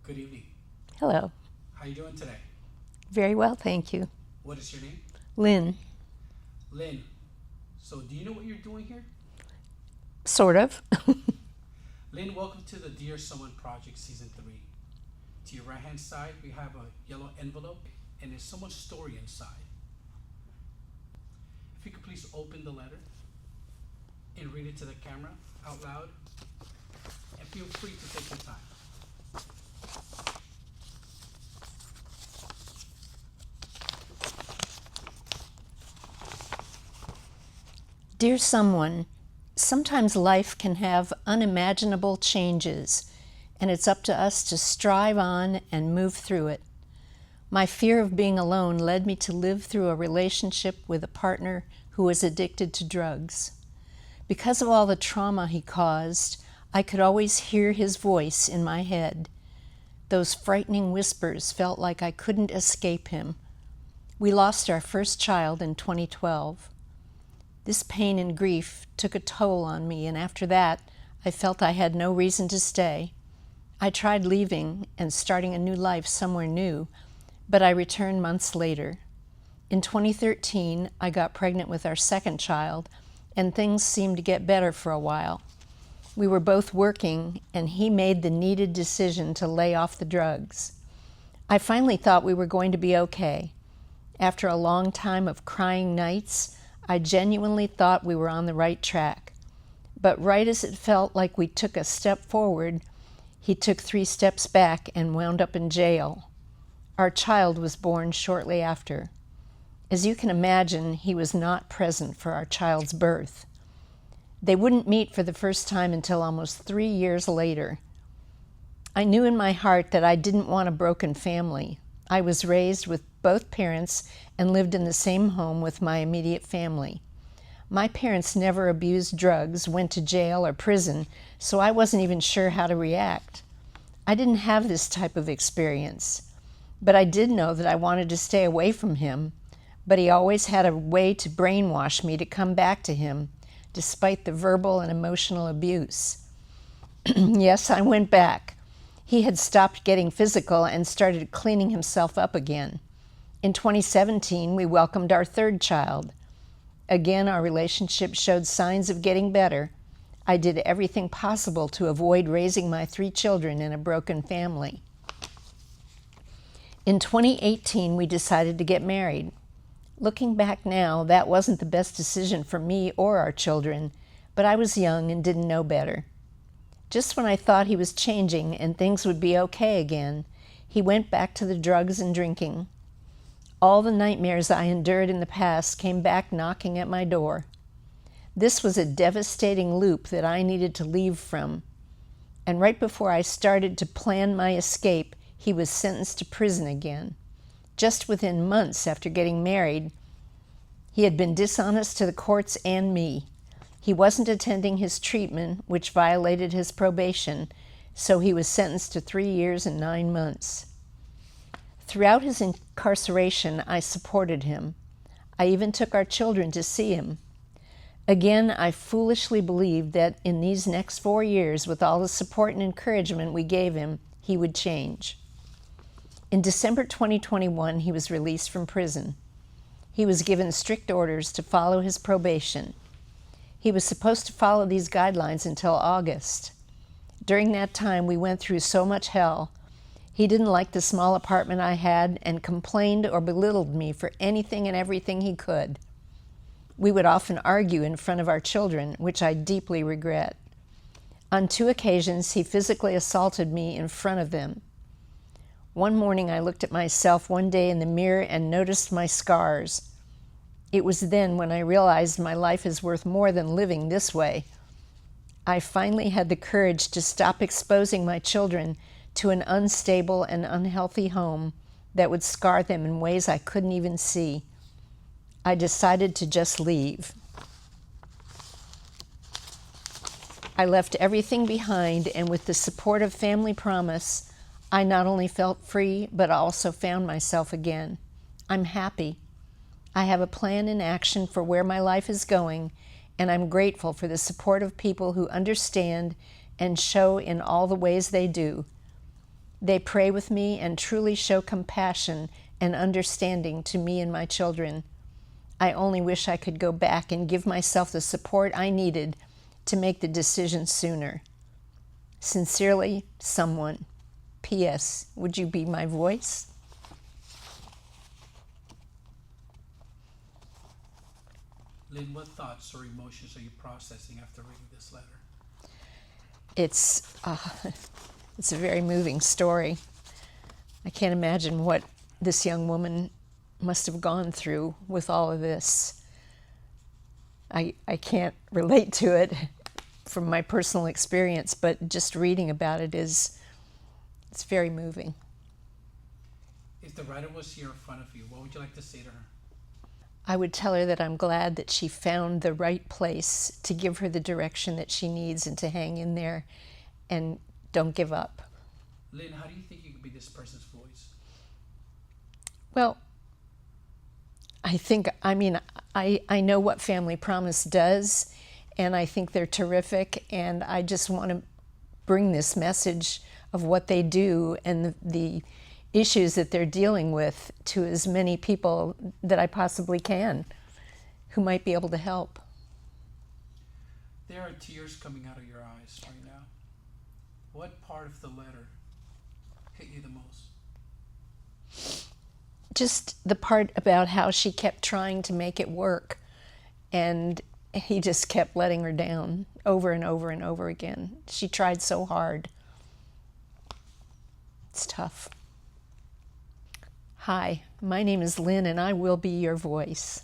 Good evening. Hello. How are you doing today? Very well, thank you. What is your name? Lynn. Lynn. So do you know what you're doing here? Sort of. Lynn, welcome to the Dear Someone Project Season 3. To your right hand side, we have a yellow envelope and there's someone's story inside. If you could please open the letter and read it to the camera out loud, and feel free to take your time. Dear someone, sometimes life can have unimaginable changes, and it's up to us to strive on and move through it. My fear of being alone led me to live through a relationship with a partner who was addicted to drugs. Because of all the trauma he caused, I could always hear his voice in my head. Those frightening whispers felt like I couldn't escape him. We lost our first child in 2012. This pain and grief took a toll on me, and after that, I felt I had no reason to stay. I tried leaving and starting a new life somewhere new, but I returned months later. In 2013, I got pregnant with our second child, and things seemed to get better for a while. We were both working, and he made the needed decision to lay off the drugs. I finally thought we were going to be okay. After a long time of crying nights, I genuinely thought we were on the right track. But right as it felt like we took a step forward, he took 3 steps back and wound up in jail. Our child was born shortly after. As you can imagine, he was not present for our child's birth. They wouldn't meet for the first time until almost 3 years later. I knew in my heart that I didn't want a broken family. I was raised with both parents and lived in the same home with my immediate family. My parents never abused drugs, went to jail or prison, so I wasn't even sure how to react. I didn't have this type of experience, but I did know that I wanted to stay away from him, but he always had a way to brainwash me to come back to him, despite the verbal and emotional abuse. Yes, I went back. He had stopped getting physical and started cleaning himself up again. In 2017, we welcomed our third child. Again, our relationship showed signs of getting better. I did everything possible to avoid raising my 3 children in a broken family. In 2018, we decided to get married. Looking back now, that wasn't the best decision for me or our children, but I was young and didn't know better. Just when I thought he was changing and things would be okay again, he went back to the drugs and drinking. All the nightmares I endured in the past came back knocking at my door. This was a devastating loop that I needed to leave from. And right before I started to plan my escape, he was sentenced to prison again. Just within months after getting married, he had been dishonest to the courts and me. He wasn't attending his treatment, which violated his probation, so he was sentenced to 3 years and 9 months. Throughout his incarceration, I supported him. I even took our children to see him. Again, I foolishly believed that in these next 4 years, with all the support and encouragement we gave him, he would change. In December 2021, he was released from prison. He was given strict orders to follow his probation. He was supposed to follow these guidelines until August. During that time, we went through so much hell. He didn't like the small apartment I had and complained or belittled me for anything and everything he could. We would often argue in front of our children, which I deeply regret. On 2 occasions, he physically assaulted me in front of them. One morning, I looked at myself one day in the mirror and noticed my scars. It was then when I realized my life is worth more than living this way. I finally had the courage to stop exposing my children to an unstable and unhealthy home that would scar them in ways I couldn't even see. I decided to just leave. I left everything behind, and with the support of Family Promise, I not only felt free, but also found myself again. I'm happy. I have a plan in action for where my life is going, and I'm grateful for the support of people who understand and show in all the ways they do. They pray with me and truly show compassion and understanding to me and my children. I only wish I could go back and give myself the support I needed to make the decision sooner. Sincerely, someone. P.S. Would you be my voice? Lynn, what thoughts or emotions are you processing after reading this letter? It's a very moving story. I can't imagine what this young woman must have gone through with all of this. I can't relate to it from my personal experience, but just reading about it it's very moving. If the writer was here in front of you, what would you like to say to her? I would tell her that I'm glad that she found the right place to give her the direction that she needs and to hang in there and don't give up. Lynn, how do you think you could be this person's voice? Well, I know what Family Promise does, and I think they're terrific, and I just want to bring this message of what they do and the issues that they're dealing with to as many people that I possibly can who might be able to help. There are tears coming out of your eyes right now. What part of the letter hit you the most? Just the part about how she kept trying to make it work, and he just kept letting her down over and over and over again. She tried so hard. It's tough. Hi, my name is Lynn, and I will be your voice.